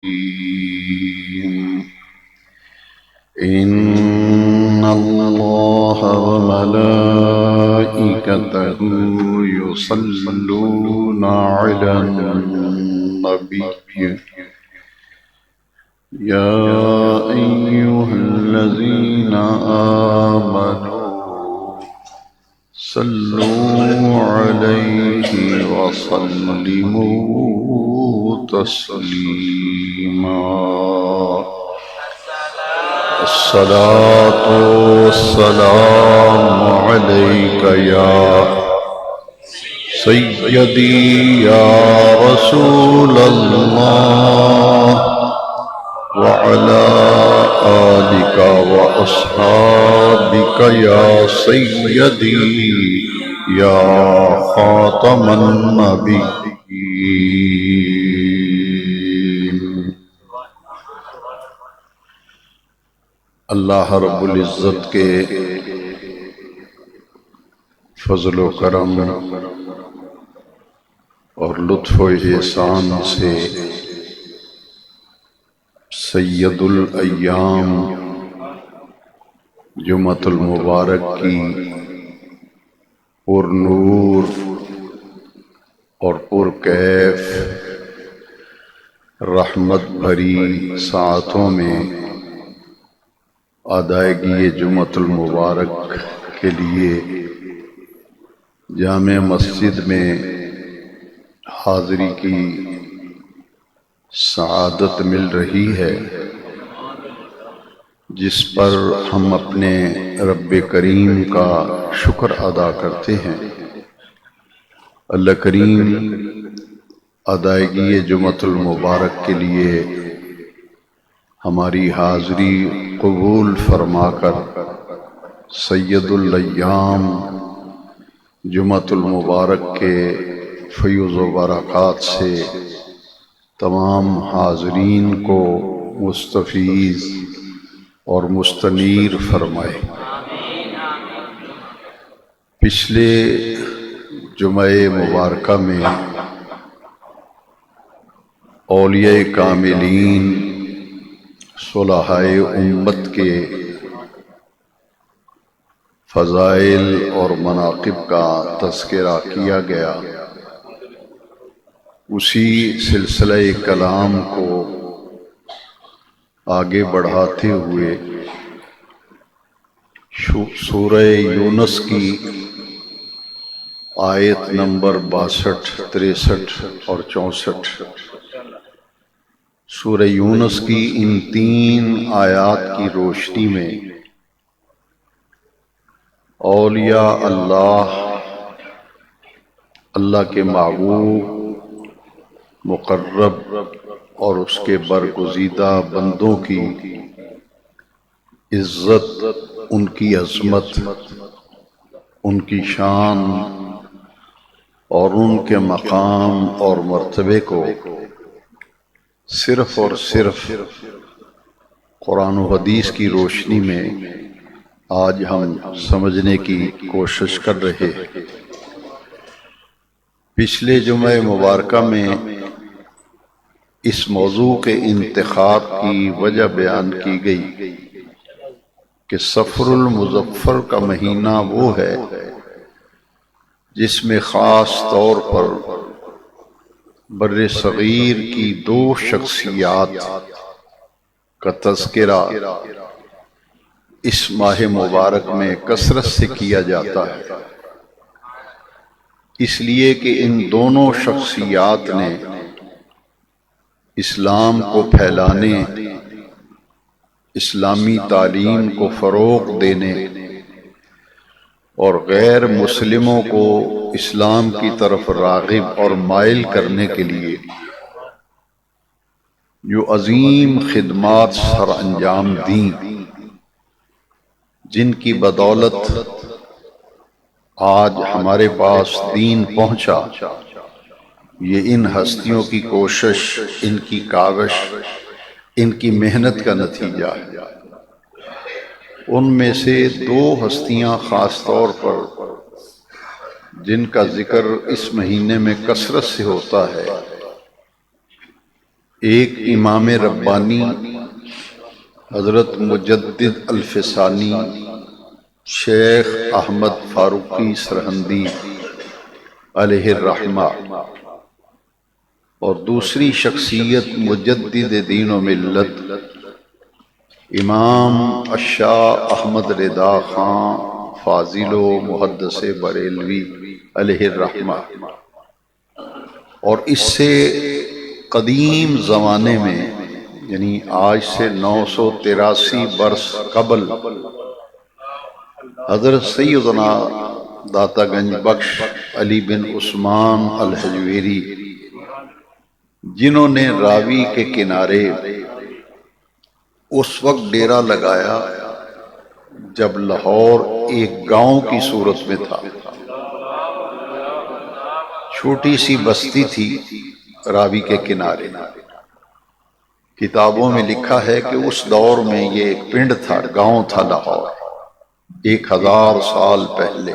إن الله وملائكته يصلون على النبي يا أيها الذين آمنوا صلوا عليه وسلموا تسليما الصلاة والسلام عليك يا سيدي يا رسول الله وعلى آلك وأصحابك يا سيدي يا خاتم النبيين. اللہ رب العزت کے فضل و کرم اور لطف و احسان سے سید الایام جمعۃ المبارک کی پر نور اور پر کیف رحمت بھری ساعتوں میں ادائیگی جمعۃ المبارک کے لیے جامع مسجد میں حاضری کی سعادت مل رہی ہے، جس پر ہم اپنے رب کریم کا شکر ادا کرتے ہیں۔ اللہ کریم ادائیگی جمعۃ المبارک کے لیے ہماری حاضری قبول فرما کر سید الایام جمعۃ المبارک کے فیض و برکات سے تمام حاضرین کو مستفیض اور مستنیر فرمائے۔ پچھلے جمعہ مبارکہ میں اولیاء کاملین صلحائے امت کے فضائل اور مناقب کا تذکرہ کیا گیا۔ اسی سلسلہ کلام کو آگے بڑھاتے ہوئے سورہ یونس کی آیت نمبر 62، 63 اور 64، سورہ یونس کی ان 3 آیات کی روشنی میں اولیاء اللہ کے محبوب مقرب اور اس کے برگزیدہ بندوں کی عزت، ان کی عظمت، ان کی شان اور ان کے مقام اور مرتبے کو صرف اور صرف قرآن و حدیث کی روشنی میں آج ہم سمجھنے کی کوشش کر رہے ہیں۔ پچھلے جمعہ مبارکہ میں اس موضوع کے انتخاب کی وجہ بیان کی گئی کہ صفر المظفر کا مہینہ وہ ہے جس میں خاص طور پر بر صغیر کی 2 شخصیات کا تذکرہ اس ماہ مبارک میں کثرت سے کیا جاتا ہے، اس لیے کہ ان دونوں شخصیات نے اسلام کو پھیلانے، اسلامی تعلیم کو فروغ دینے اور غیر مسلموں کو اسلام کی طرف راغب اور مائل کرنے کے لیے جو عظیم خدمات سر انجام دیں، جن کی بدولت آج ہمارے پاس دین پہنچا، یہ ان ہستیوں کی کوشش، ان کی کاوش، ان کی محنت کا نتیجہ ہے۔ ان میں سے 2 ہستیاں خاص طور پر جن کا ذکر اس مہینے میں کثرت سے ہوتا ہے، ایک امام ربانی حضرت مجدد الفسانی شیخ احمد فاروقی سرہندی علیہ الرحمہ، اور دوسری شخصیت مجدد دین و ملت امام الشاہ احمد رضا خان فاضل و محدث بریلوی علیہ الرحمہ، اور اس سے قدیم زمانے میں یعنی آج سے 983 برس قبل حضرت سیدنا داتا گنج بخش علی بن عثمان الحجویری، جنہوں نے راوی کے کنارے اس وقت ڈیرا لگایا جب لاہور ایک گاؤں کی صورت میں تھا، چھوٹی سی بستی تھی راوی کے کنارے۔ کتابوں میں لکھا ہے کہ اس دور میں یہ ایک پنڈ تھا، گاؤں تھا لاہور، 1000 سال پہلے۔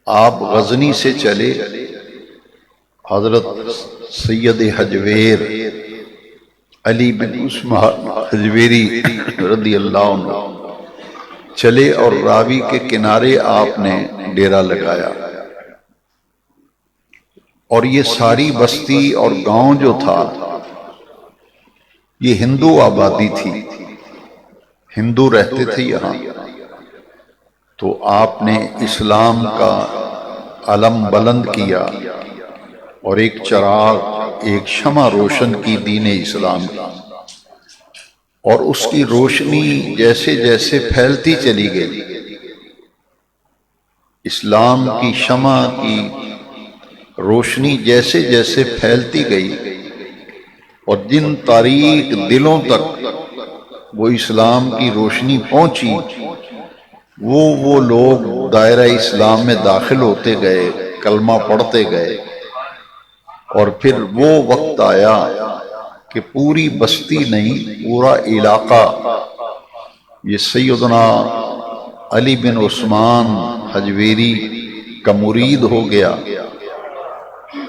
آپ غزنی سے چلے، حضرت سید حجویر علی بن عثمان حجویری رضی اللہ عنہ چلے اور راوی کے کنارے آپ نے ڈیرا لگایا، اور یہ ساری بستی اور گاؤں جو تھا یہ ہندو آبادی تھی، ہندو رہتے تھے یہاں۔ تو آپ نے اسلام کا علم بلند کیا اور ایک چراغ، ایک شمع روشن کی دین اسلام کی، اور اس کی روشنی جیسے جیسے پھیلتی چلی گئی، اسلام کی شمع کی روشنی جیسے جیسے پھیلتی گئی، اور جن تاریک دلوں تک وہ اسلام کی روشنی پہنچی، وہ لوگ دائرہ اسلام میں داخل ہوتے گئے، کلمہ پڑھتے گئے، اور پھر وہ وقت آیا کہ پوری بستی نہیں، پورا علاقہ یہ سیدنا علی بن عثمان حجویری کا مرید ہو گیا،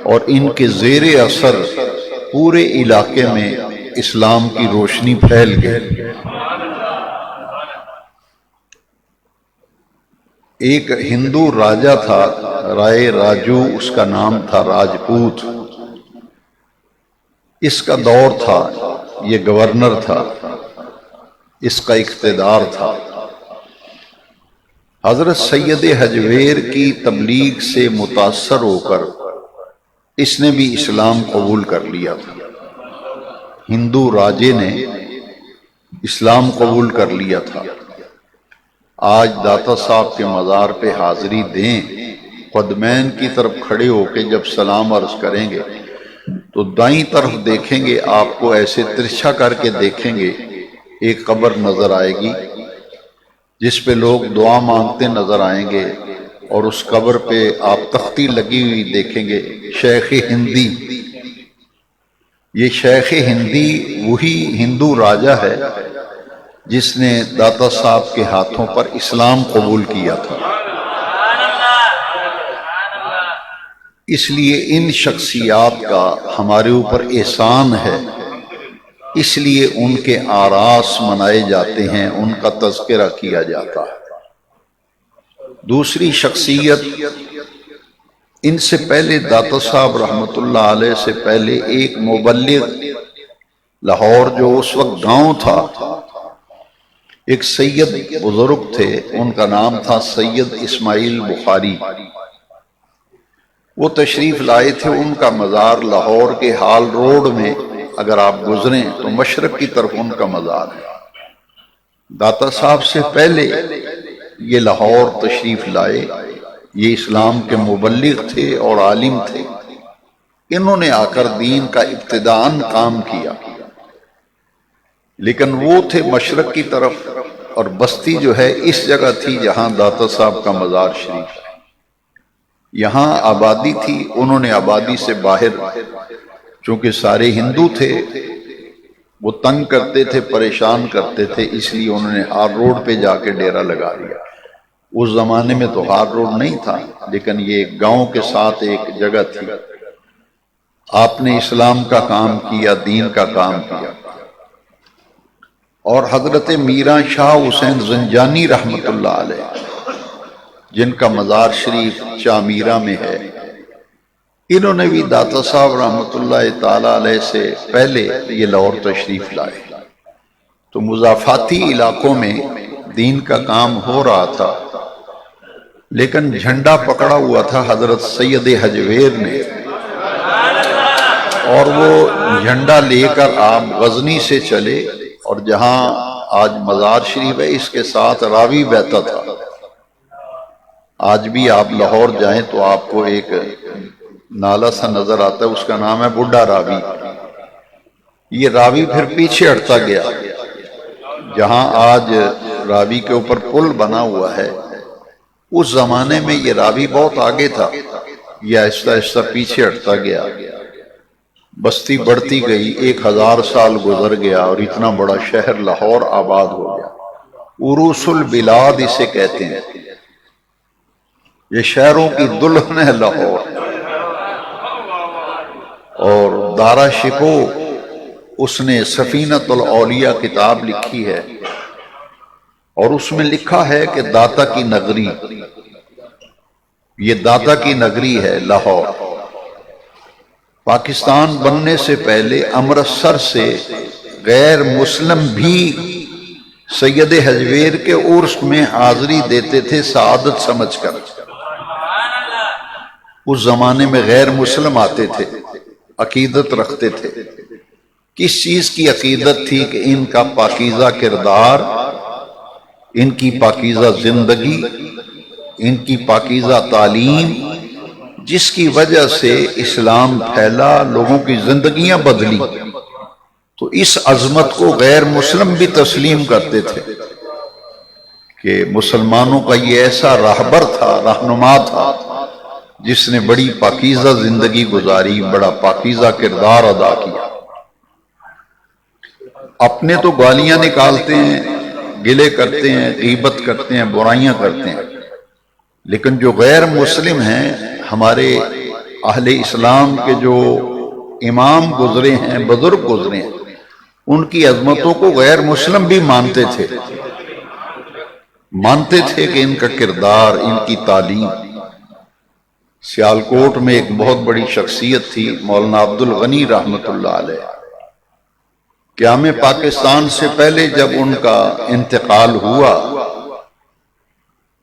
اور ان کے زیر اثر پورے علاقے میں اسلام کی روشنی پھیل گئی۔ ایک ہندو راجہ تھا، رائے راجو اس کا نام تھا، راجپوت اس کا دور تھا، یہ گورنر تھا، اس کا اقتدار تھا۔ حضرت سید حجویر کی تبلیغ سے متاثر ہو کر اس نے بھی اسلام قبول کر لیا تھا، ہندو راجے نے اسلام قبول کر لیا تھا۔ آج داتا صاحب کے مزار پہ حاضری دیں، قدمین کی طرف کھڑے ہو کے جب سلام عرض کریں گے تو دائیں طرف دیکھیں گے، آپ کو ایسے ترچھا کر کے دیکھیں گے، ایک قبر نظر آئے گی جس پہ لوگ دعا مانگتے نظر آئیں گے، اور اس قبر پہ آپ تختی لگی ہوئی دیکھیں گے، شیخ ہندی۔ یہ شیخ ہندی وہی ہندو راجہ ہے جس نے داتا صاحب کے ہاتھوں پر اسلام قبول کیا تھا۔ اس لیے ان شخصیات کا ہمارے اوپر احسان ہے، اس لیے ان کے آراس منائے جاتے ہیں، ان کا تذکرہ کیا جاتا ہے۔ دوسری شخصیت، ان سے پہلے داتا صاحب رحمت اللہ علیہ سے پہلے ایک مبلغ لاہور جو اس وقت گاؤں تھا، ایک سید بزرگ تھے، ان کا نام تھا سید اسماعیل بخاری۔ وہ تشریف لائے تھے، ان کا مزار لاہور کے ہال روڈ میں اگر آپ گزریں تو مشرق کی طرف ان کا مزار ہے۔ داتا صاحب سے پہلے یہ لاہور تشریف لائے، یہ اسلام کے مبلغ تھے اور عالم تھے۔ انہوں نے آ کر دین کا ابتداءً کام کیا، لیکن وہ تھے مشرق کی طرف، اور بستی جو ہے اس جگہ تھی جہاں داتا صاحب کا مزار شریف ہے۔ یہاں آبادی تھی، انہوں نے آبادی سے باہر، چونکہ سارے ہندو تھے، وہ تنگ کرتے تھے، پریشان کرتے تھے، اس لیے انہوں نے ہار روڈ پہ جا کے ڈیرا لگا لیا۔ اس زمانے میں تو ہار روڈ نہیں تھا، لیکن یہ گاؤں کے ساتھ ایک جگہ تھی۔ آپ نے اسلام کا کام کیا، دین کا کام کیا۔ اور حضرت میراں شاہ حسین زنجانی رحمت اللہ علیہ، جن کا مزار شریف چامیرہ میں ہے، انہوں نے بھی داتا صاحب رحمت اللہ تعالی علیہ سے پہلے یہ لاہور تشریف لائے۔ تو مضافاتی علاقوں میں دین کا کام ہو رہا تھا، لیکن جھنڈا پکڑا ہوا تھا حضرت سید حجویر نے، اور وہ جھنڈا لے کر آپ غزنی سے چلے، اور جہاں آج مزار شریف ہے اس کے ساتھ راوی بہتا تھا۔ آج بھی آپ لاہور جائیں تو آپ کو ایک نالا سا نظر آتا ہے، اس کا نام ہے بڈھا راوی۔ یہ راوی پھر پیچھے ہٹتا گیا، جہاں آج راوی کے اوپر پل بنا ہوا ہے، اس زمانے میں یہ راوی بہت آگے تھا، یہ آہستہ آہستہ پیچھے ہٹتا گیا، بستی بڑھتی گئی، 1000 سال گزر گیا اور اتنا بڑا شہر لاہور آباد ہو گیا۔ عروس البلاد اسے کہتے ہیں، یہ شہروں کی دلہن ہے لاہور۔ اور دارا شکو اس نے سفینۃ الاولیاء کتاب لکھی ہے، اور اس میں لکھا ہے کہ داتا کی نگری، یہ داتا کی نگری ہے لاہور۔ پاکستان بننے سے پہلے امرتسر سے غیر مسلم بھی سید حجویر کے عرس میں حاضری دیتے تھے سعادت سمجھ کر۔ اس زمانے میں غیر مسلم آتے تھے، عقیدت رکھتے تھے۔ کس چیز کی عقیدت تھی؟ کہ ان کا پاکیزہ کردار، ان کی پاکیزہ زندگی، ان کی پاکیزہ تعلیم، جس کی وجہ سے اسلام پھیلا، لوگوں کی زندگیاں بدلی۔ تو اس عظمت کو غیر مسلم بھی تسلیم کرتے تھے کہ مسلمانوں کا یہ ایسا راہبر تھا، رہنما تھا، جس نے بڑی پاکیزہ زندگی گزاری، بڑا پاکیزہ کردار ادا کیا۔ اپنے تو گالیاں نکالتے ہیں، گلے کرتے ہیں، غیبت کرتے ہیں، برائیاں کرتے ہیں، لیکن جو غیر مسلم ہیں، ہمارے اہل اسلام کے جو امام گزرے ہیں، بزرگ گزرے ہیں، ان کی عظمتوں کو غیر مسلم بھی مانتے تھے کہ ان کا کردار، ان کی تعلیم۔ سیالکوٹ میں ایک بہت بڑی شخصیت تھی مولانا عبد الغنی رحمت اللہ علیہ۔ قیام پاکستان سے پہلے جب ان کا انتقال ہوا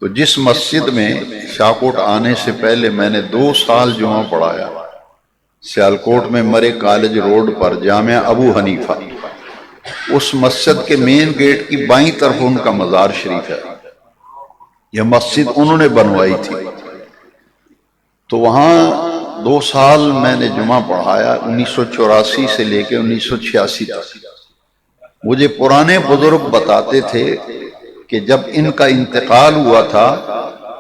تو جس مسجد میں شاہکوٹ آنے سے پہلے میں نے 2 سال جمعہ پڑھایا، سیالکوٹ میں مرے کالج روڈ پر جامعہ ابو حنیفہ، اس مسجد کے مین گیٹ کی بائیں طرف ان کا مزار شریف ہے۔ یہ مسجد انہوں نے بنوائی تھی، تو وہاں 2 سال میں نے جمعہ پڑھایا، 1984 سے لے کے 1986 تک۔ مجھے پرانے بزرگ بتاتے تھے کہ جب ان کا انتقال ہوا تھا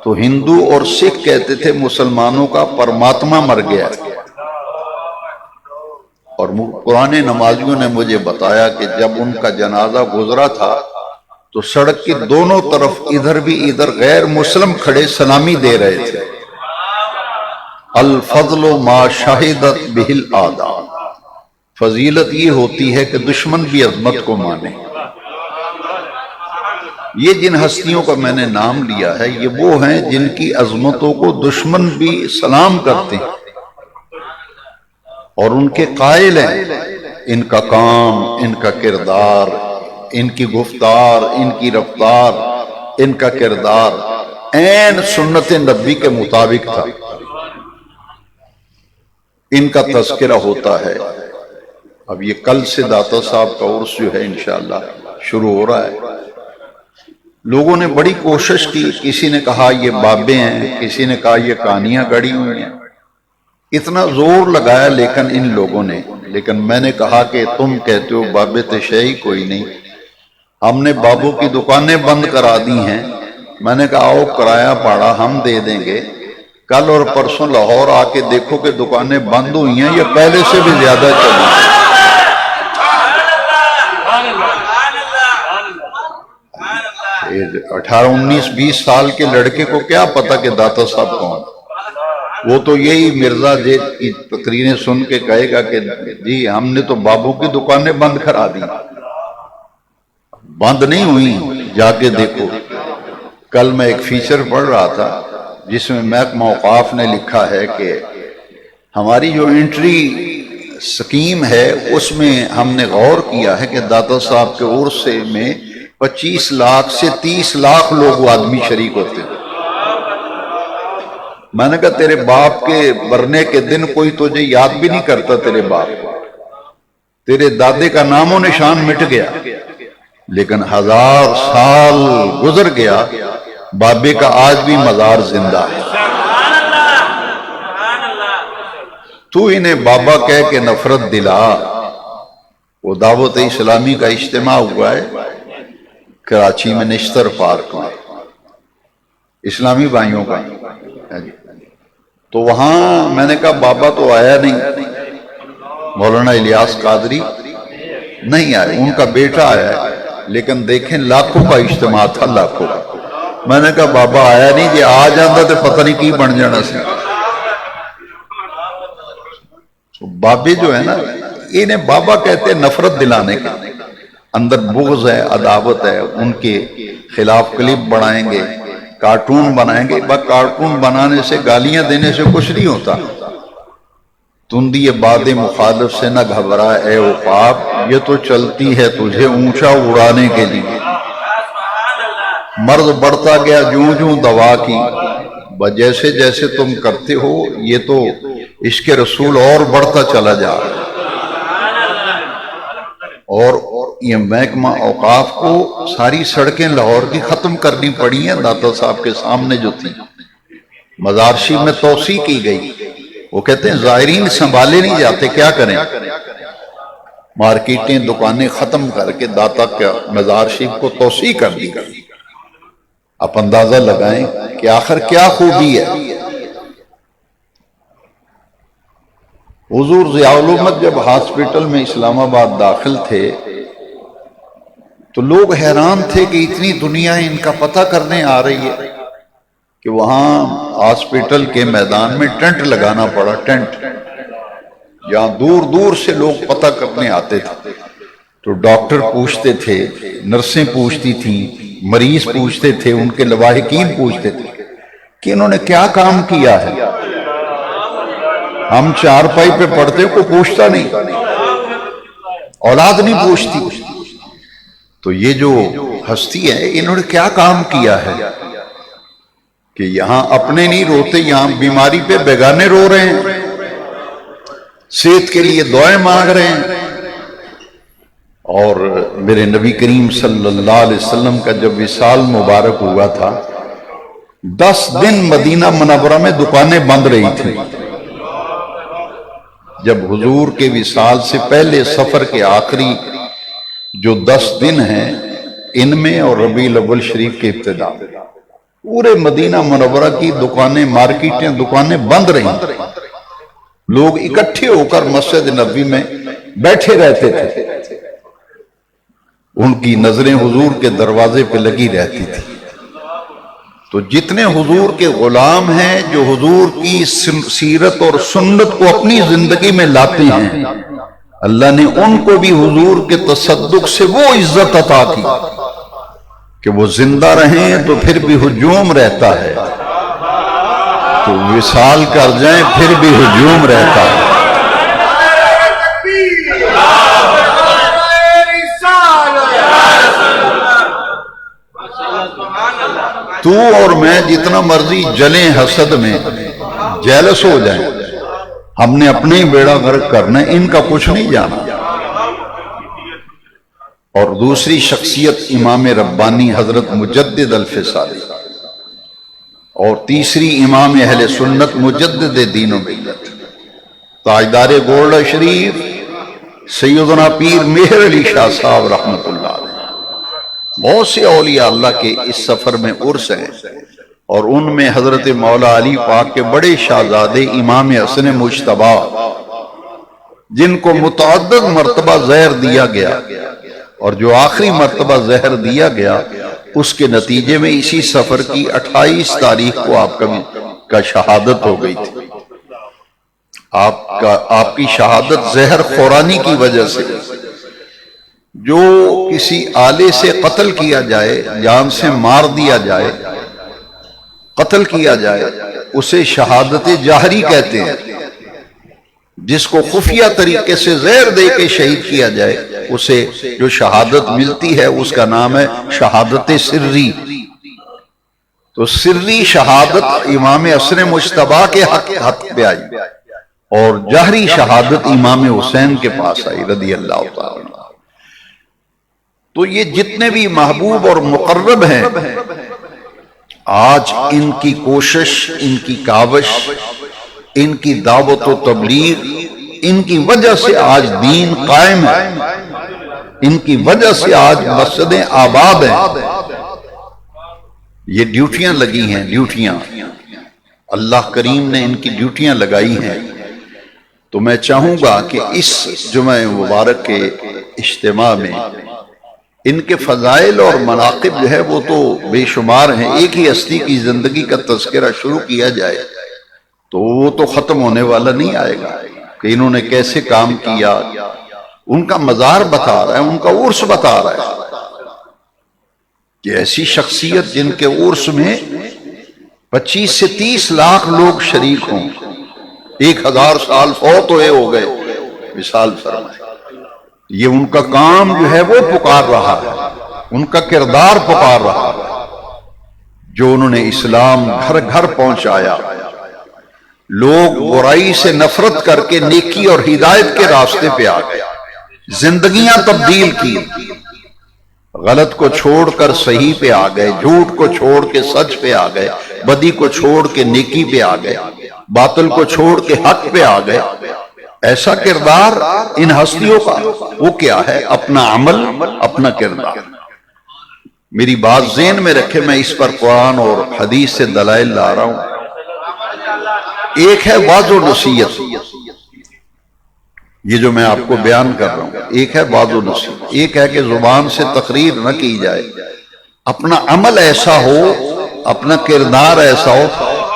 تو ہندو اور سکھ کہتے تھے مسلمانوں کا پرماتما مر گیا، اور پرانے نمازیوں نے مجھے بتایا کہ جب ان کا جنازہ گزرا تھا تو سڑک کی دونوں طرف ادھر بھی ادھر غیر مسلم کھڑے سلامی دے رہے تھے۔ الفضل ما شہدت بہ الاعداء، فضیلت یہ ہوتی ہے کہ دشمن بھی عظمت کو مانے۔ یہ جن ہستیوں کا میں نے نام لیا ہے، یہ وہ ہیں جن کی عظمتوں کو دشمن بھی سلام کرتے ہیں اور ان کے قائل ہیں۔ ان کا کام، ان کا کردار، ان کی گفتار، ان کی رفتار، ان کا کردار عین سنت نبی کے مطابق تھا۔ ان کا تذکرہ ہوتا ہے۔ اب یہ کل سے داتا صاحب کا عرس جو ہے انشاءاللہ شروع ہو رہا ہے۔ لوگوں نے بڑی کوشش کی، کسی نے کہا یہ بابے ہیں، کسی نے کہا یہ کہانیاں گڑھی ہوئی ہیں، اتنا زور لگایا لیکن ان لوگوں نے، لیکن میں نے کہا کہ تم کہتے ہو بابے تشیعی کوئی نہیں، ہم نے بابوں کی دکانیں بند کرا دی ہیں۔ میں نے کہا آؤ کرایہ پاڑا ہم دے دیں گے، کل اور پرسوں لاہور آ کے دیکھو کہ دکانیں بند ہوئی ہیں یا پہلے سے بھی زیادہ چلی۔ 18 19 20 سال کے لڑکے کو کیا پتا کہ داتا صاحب کون؟ وہ تو یہی مرزا جیت کی تقریریں سن کے کہے گا کہ جی ہم نے تو بابوں کی دکانیں بند کرا دی. بند نہیں ہوئی، جا کے دیکھو. کل میں ایک فیچر پڑھ رہا تھا جس میں محکمہ اوقاف نے لکھا ہے کہ ہماری جو انٹری سکیم ہے اس میں ہم نے غور کیا ہے کہ داتا صاحب کے عرس میں 25 لاکھ سے 30 لاکھ لوگ آدمی شریک ہوتے ہیں. میں نے کہا تیرے باپ کے مرنے کے دن کوئی تجھے یاد بھی نہیں کرتا، تیرے باپ تیرے دادے کا نام و نشان مٹ گیا، لیکن 1000 سال گزر گیا، بابے کا آج بھی مزار زندہ ہے. تو انہیں بابا کہہ کے نفرت دلا. وہ دعوت اسلامی کا اجتماع ہوا ہے کراچی میں نشتر پارک میں، اسلامی بھائیوں کا. تو وہاں میں نے کہا بابا تو آیا نہیں، مولانا الیاس قادری نہیں آئے، ان کا بیٹا آیا ہے، لیکن دیکھیں لاکھوں کا اجتماع تھا، لاکھوں کا. میں نے کہا بابا آیا نہیں، جی آ جاتا تو پتہ نہیں کی بن جانا سی. بابے جو ہے نا، انہیں بابا کہتے ہیں نفرت دلانے کا. اندر بغض ہے، عداوت ہے، ان کے خلاف کلپ بنائیں گے، کارٹون بنائیں گے. بس کارٹون بنانے سے، گالیاں دینے سے کچھ نہیں ہوتا. تندی باد مخالف سے نہ گھبرا اے عقاب، یہ تو چلتی ہے تجھے اونچا اڑانے کے لیے. مرض بڑھتا گیا جوں جوں دوا کی، جیسے جیسے تم کرتے ہو یہ تو عشق رسول اور بڑھتا چلا جا رہا ہے. اور یہ محکمہ اوقاف کو ساری سڑکیں لاہور کی ختم کرنی پڑی ہیں داتا صاحب کے سامنے جو تھی. مزار شریف میں توسیع کی گئی. وہ کہتے ہیں زائرین سنبھالے نہیں جاتے، کیا کریں. مارکیٹیں دکانیں ختم کر کے داتا کا مزار شریف کو توسیع کر دی گئی. آپ اندازہ لگائیں کہ آخر کیا خوبی ہے. حضور ضیاء الامت جب ہاسپٹل میں اسلام آباد داخل تھے تو لوگ حیران تھے کہ اتنی دنیا ان کا پتہ کرنے آ رہی ہے، کہ وہاں ہاسپٹل کے میدان میں ٹینٹ لگانا پڑا. ٹینٹ جہاں دور دور سے لوگ پتہ کرنے آتے تھے. تو ڈاکٹر پوچھتے تھے، نرسیں پوچھتی تھیں، مریض پوچھتے تھے، ان کے لواحقین پوچھتے تھے کہ انہوں نے کیا کام کیا ہے. ہم چارپائی پہ پڑھتے کوئی پوچھتا نہیں، اولاد نہیں پوچھتی. تو یہ جو ہستی ہے انہوں نے کیا کام کیا ہے کہ یہاں اپنے نہیں روتے، یہاں بیماری پہ بیگانے رو رہے ہیں، صحت کے لیے دعائیں مانگ رہے ہیں. اور میرے نبی کریم صلی اللہ علیہ وسلم کا جب وصال مبارک ہوا تھا، 10 دن مدینہ منورہ میں دکانیں بند رہی تھیں. جب حضور کے وصال سے پہلے سفر کے آخری جو 10 دن ہیں ان میں اور ربیع الاول شریف کے ابتدا، پورے مدینہ منورہ کی دکانیں، مارکیٹیں، دکانیں بند رہیں. لوگ اکٹھے ہو کر مسجد نبوی میں بیٹھے رہتے تھے. ان کی نظریں حضور کے دروازے پہ لگی رہتی تھی. تو جتنے حضور کے غلام ہیں جو حضور کی سیرت اور سنت کو اپنی زندگی میں لاتے ہیں، اللہ نے ان کو بھی حضور کے تصدق سے وہ عزت عطا کی کہ وہ زندہ رہیں تو پھر بھی ہجوم رہتا ہے، تو وصال کر جائیں پھر بھی ہجوم رہتا ہے. تو اور میں جتنا مرضی جلیں حسد میں، جیلس ہو جائیں، ہم نے اپنے ہی بیڑا غرق کرنا ہے، ان کا کچھ نہیں جانا. اور دوسری شخصیت امام ربانی حضرت مجدد الفسانی، اور تیسری امام اہل سنت مجدد دین و ملت، تاجدار گولڈا شریف سیدنا پیر مہر علی شاہ صاحب رحمت اللہ علیہ. بہت سے اولیاء اللہ کے اس سفر میں عرس ہیں، اور ان میں حضرت مولا علی پاک کے بڑے شہزادے امام حسن مجتبی، جن کو متعدد مرتبہ زہر دیا گیا، اور جو آخری مرتبہ زہر دیا گیا اس کے نتیجے میں اسی سفر کی 28 تاریخ کو آپ کا شہادت ہو گئی تھی. آپ کی شہادت زہر خورانی کی وجہ سے، جو کسی آلے سے قتل کیا جائے، جان سے مار دیا جائے، قتل کیا جائے، اسے شہادت جہری کہتے ہیں۔ جس کو خفیہ طریقے سے زہر دے کے شہید کیا جائے، اسے جو شہادت ملتی ہے اس کا نام ہے شہادت سری۔ تو سری شہادت امام حسن مجتبیٰ کے حق پہ آئی، اور جہری شہادت امام حسین کے پاس آئی رضی اللہ تعالیٰ عنہ۔ تو یہ جتنے بھی محبوب اور مقرب ہیں، آج ان کی کوشش، ان کی کاوش، ان کی دعوت و تبلیغ، ان کی وجہ سے آج دین قائم ہے، ان کی وجہ سے آج مسجدیں آباد ہیں۔ یہ ڈیوٹیاں لگی ہیں، ڈیوٹیاں اللہ کریم نے ان کی ڈیوٹیاں لگائی ہیں۔ تو میں چاہوں گا کہ اس جمعہ مبارک کے اجتماع میں ان کے فضائل اور مناقب جو ہے وہ تو بے شمار ہیں۔ ایک ہی ہستی کی زندگی کا تذکرہ شروع کیا جائے تو وہ تو ختم ہونے والا نہیں آئے گا کہ انہوں نے کیسے کام کیا۔ ان کا مزار بتا رہا ہے، ان کا عرس بتا رہا ہے کہ ایسی شخصیت جن کے عرس میں 25 سے 30 لاکھ لوگ شریک ہوں، 1000 سال فوت ہوئے ہو گئے، مثال فرمائے۔ یہ ان کا کام جو ہے وہ پکار رہا ہے، ان کا کردار پکار رہا ہے، جو انہوں نے اسلام گھر گھر پہنچایا، لوگ برائی سے نفرت کر کے نیکی اور ہدایت کے راستے پہ آ گئے، زندگیاں تبدیل کی، غلط کو چھوڑ کر صحیح پہ آ گئے، جھوٹ کو چھوڑ کے سچ پہ آ گئے، بدی کو چھوڑ کے نیکی پہ آ گئے، باطل کو چھوڑ کے حق پہ آ گئے۔ ایسا کردار ان ہستیوں کا وہ کیا ہے؟ اپنا عمل، اپنا کردار۔ میری بات ذہن میں رکھے، میں اس پر قرآن اور حدیث سے دلائل لا رہا ہوں۔ ایک ہے وعظ و نصیحت، یہ جو میں آپ کو بیان کر رہا ہوں، ایک ہے وعظ و نصیحت، ایک ہے کہ زبان سے تقریر نہ کی جائے، اپنا عمل ایسا ہو، اپنا کردار ایسا ہو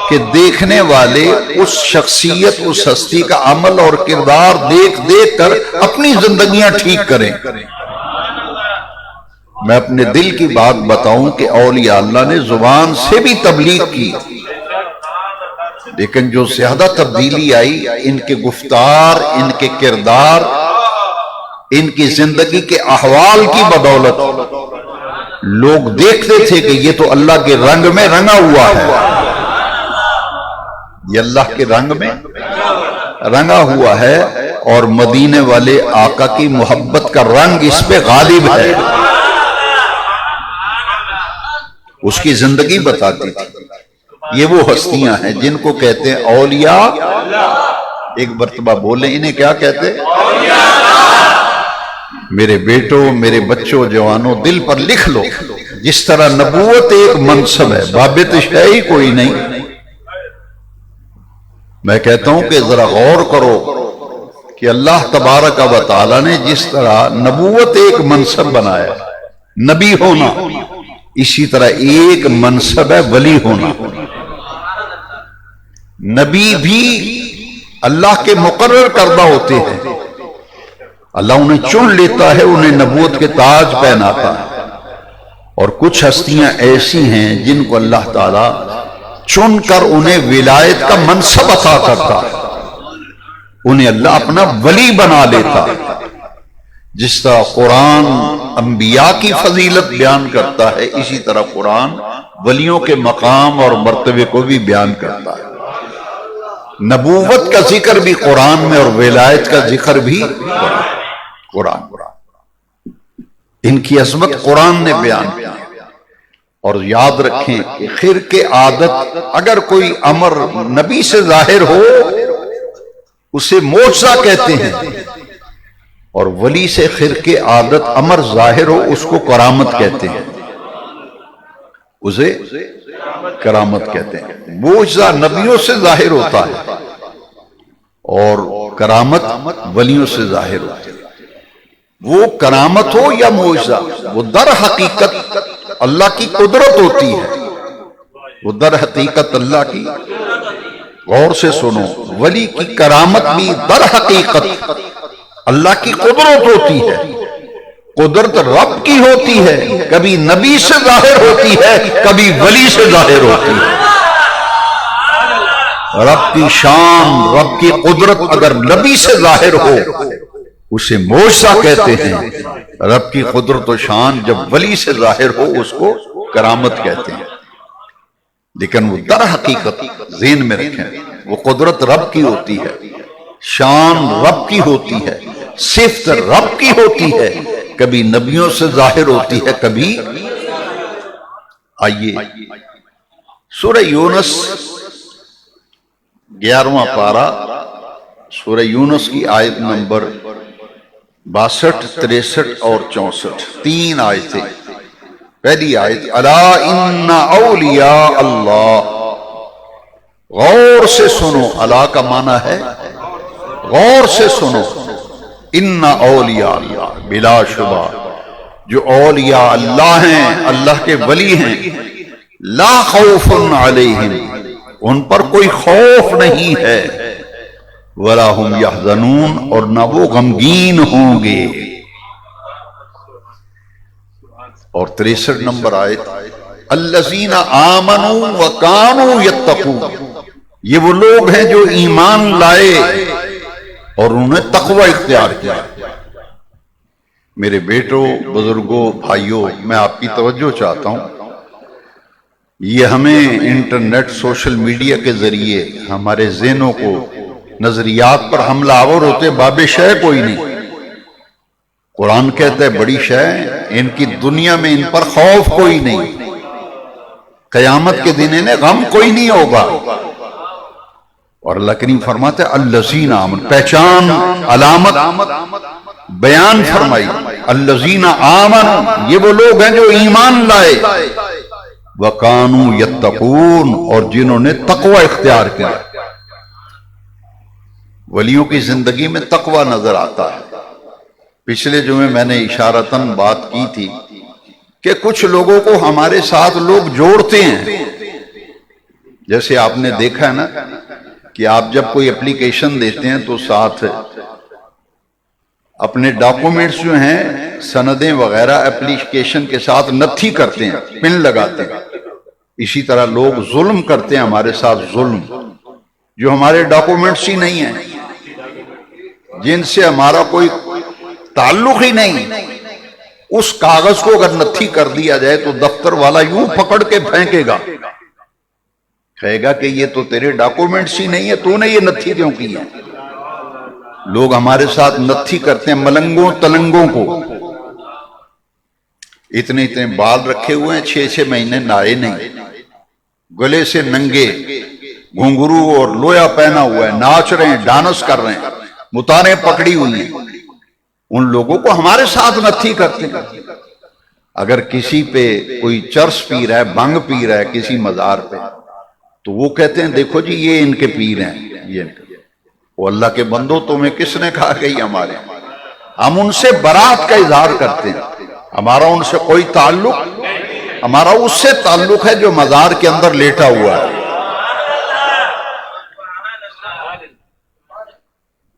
کہ دیکھنے والے اس شخصیت، اس ہستی کا عمل اور کردار دیکھ دیکھ کر اپنی زندگیاں ٹھیک کریں۔ میں اپنے دل کی بات بتاؤں کہ اولیاء اللہ نے زبان سے بھی تبلیغ کی، لیکن جو زیادہ تبدیلی آئی ان کے گفتار، ان کے کردار، ان کی زندگی کے احوال کی بدولت۔ لوگ دیکھتے تھے کہ یہ تو اللہ کے رنگ میں رنگا ہوا ہے، یہ اللہ کے رنگ میں رنگا ہوا ہے، اور مدینے والے آقا کی محبت کا رنگ اس پہ غالب ہے۔ اس کی زندگی بتاتی تھی۔ یہ وہ ہستیاں ہیں جن کو کہتے ہیں اولیاء۔ ایک مرتبہ بولیں، انہیں کیا کہتے ہیں؟ میرے بیٹوں، میرے بچوں، جوانوں، دل پر لکھ لو، جس طرح نبوت ایک منصب ہے، بابت ہے ہی کوئی نہیں۔ میں کہتا ہوں کہ ذرا غور کرو کہ اللہ تبارک و تعالی نے جس طرح نبوت ایک منصب بنایا، نبی ہونا، اسی طرح ایک منصب ہے ولی ہونا۔ نبی بھی اللہ کے مقرر کردہ ہوتے ہیں، اللہ انہیں چن لیتا ہے، انہیں نبوت کے تاج پہناتا ہے، اور کچھ ہستیاں ایسی ہیں جن کو اللہ تعالیٰ چن کر انہیں ولایت کا منصب عطا کرتا ہے، انہیں اللہ اپنا ولی بنا لیتا ہے۔ جس طرح قرآن انبیاء کی فضیلت بیان کرتا ہے، اسی طرح قرآن ولیوں کے مقام اور مرتبے کو بھی بیان کرتا ہے۔ نبوت کا ذکر بھی قرآن میں اور ولایت کا ذکر بھی قرآن۔ ان کی عظمت قرآن نے بیان کی۔ اور یاد رکھیں کہ خرق عادت، اگر کوئی امر نبی سے ظاہر ہو اسے معجزہ کہتے ہیں، اور ولی سے خرق عادت امر ظاہر ہو اس کو کرامت کہتے ہیں، اسے کرامت کہتے ہیں۔ معجزہ نبیوں سے ظاہر ہوتا ہے اور کرامت ولیوں سے ظاہر ہوتی ہے۔ وہ کرامت ہو یا معجزہ، وہ در حقیقت اللہ کی قدرت ہوتی ہے، وہ در حقیقت اللہ کی غور سے سنو، ولی کی کرامت بھی در حقیقت اللہ کی قدرت ہوتی ہے، قدرت رب کی ہوتی ہے، کبھی نبی سے ظاہر ہوتی ہے، کبھی ولی سے ظاہر ہوتی ہے۔ رب کی شان، رب کی قدرت اگر نبی سے ظاہر ہو اسے معجزہ کہتے ہیں، رب کی قدرت و شان جب ولی سے ظاہر ہو اس کو کرامت کہتے ہیں۔ لیکن وہ در حقیقت ذہن میں رکھیں، وہ قدرت رب کی ہوتی ہے، شان رب کی ہوتی ہے، صفت رب کی ہوتی ہے، کبھی نبیوں سے ظاہر ہوتی ہے، کبھی۔ آئیے سورہ یونس 11واں پارہ، سورہ یونس کی آیت نمبر 62، 63 اور 64، 3 آیتیں۔ پہلی آیت، الا ان اولیاء اللہ، غور سے سنو، الا کا معنی ہے غور سے سنو، ان اولیاء اللہ، بلا شبہ جو اولیاء اللہ ہیں، اللہ کے ولی ہیں، لا خوف علیہم، ان پر کوئی خوف نہیں ہے، ولا هم یحزنون، اور نہ وہ غمگین ہوں گے۔ اور 63 نمبر آیت، الذین آمنوا وکانوا یتقون، یہ وہ لوگ ہیں جو ایمان لائے اور انہوں نے تقوی اختیار کیا۔ میرے بیٹوں، بزرگوں، بھائیوں، میں آپ کی توجہ چاہتا ہوں، یہ ہمیں انٹرنیٹ، سوشل میڈیا کے ذریعے ہمارے ذہنوں کو، نظریات پر حملہ آور ہوتے، باب شے کوئی نہیں۔ قرآن کہتا ہے بڑی شے، ان کی دنیا میں ان پر خوف کوئی نہیں، قیامت کے دن انہیں غم کوئی نہیں ہوگا۔ اور اللہ کریم فرماتے ہیں الذین آمنوا، پہچان، علامت بیان فرمائی، الذین آمنوا، یہ وہ لوگ ہیں جو ایمان لائے، وکانوا یتقون، اور جنہوں نے تقوی اختیار کیا۔ ولیوں کی زندگی میں تقوی نظر آتا ہے۔ پچھلے جمعے میں نے اشارتاً بات کی تھی کہ کچھ لوگوں کو ہمارے ساتھ لوگ جوڑتے ہیں، جیسے آپ نے دیکھا ہے نا کہ آپ جب کوئی اپلیکیشن دیتے ہیں تو ساتھ اپنے ڈاکومنٹس جو ہیں، سندیں وغیرہ اپلیکیشن کے ساتھ نتھی کرتے ہیں، پن لگاتے ہیں۔ اسی طرح لوگ ظلم کرتے ہیں ہمارے ساتھ، ظلم جو ہمارے ڈاکومنٹس ہی نہیں ہیں، جن سے ہمارا کوئی تعلق ہی نہیں، اس کاغذ کو اگر نتھی کر دیا جائے تو دفتر والا یوں پکڑ کے پھینکے گا، کہے گا کہ یہ تو تیرے ڈاکومنٹس ہی نہیں ہے، تو نے یہ نتھی کیوں کی ہے؟ لوگ ہمارے ساتھ نتھی کرتے ہیں، ملنگوں تلنگوں کو، اتنے اتنے بال رکھے ہوئے ہیں، 6 مہینے نہائے نہیں، گلے سے ننگے، گھنگرو اور لویا پہنا ہوا ہے، ناچ رہے ہیں، ڈانس کر رہے ہیں، متاریں پکڑی ہوئی ہیں، ان لوگوں کو ہمارے ساتھ نتھی کرتے ہیں۔ اگر کسی پہ کوئی چرس پی رہا ہے، بھنگ پی رہا ہے کسی مزار پہ، تو وہ کہتے ہیں دیکھو جی یہ ان کے پیر ہیں، یہ ان کے۔ وہ اللہ کے بندو، تمہیں کس نے کہا کہ یہ ہمارے؟ ہم ان سے برات کا اظہار کرتے ہیں، ہمارا ان سے کوئی تعلق، ہمارا اس سے تعلق ہے جو مزار کے اندر لیٹا ہوا ہے۔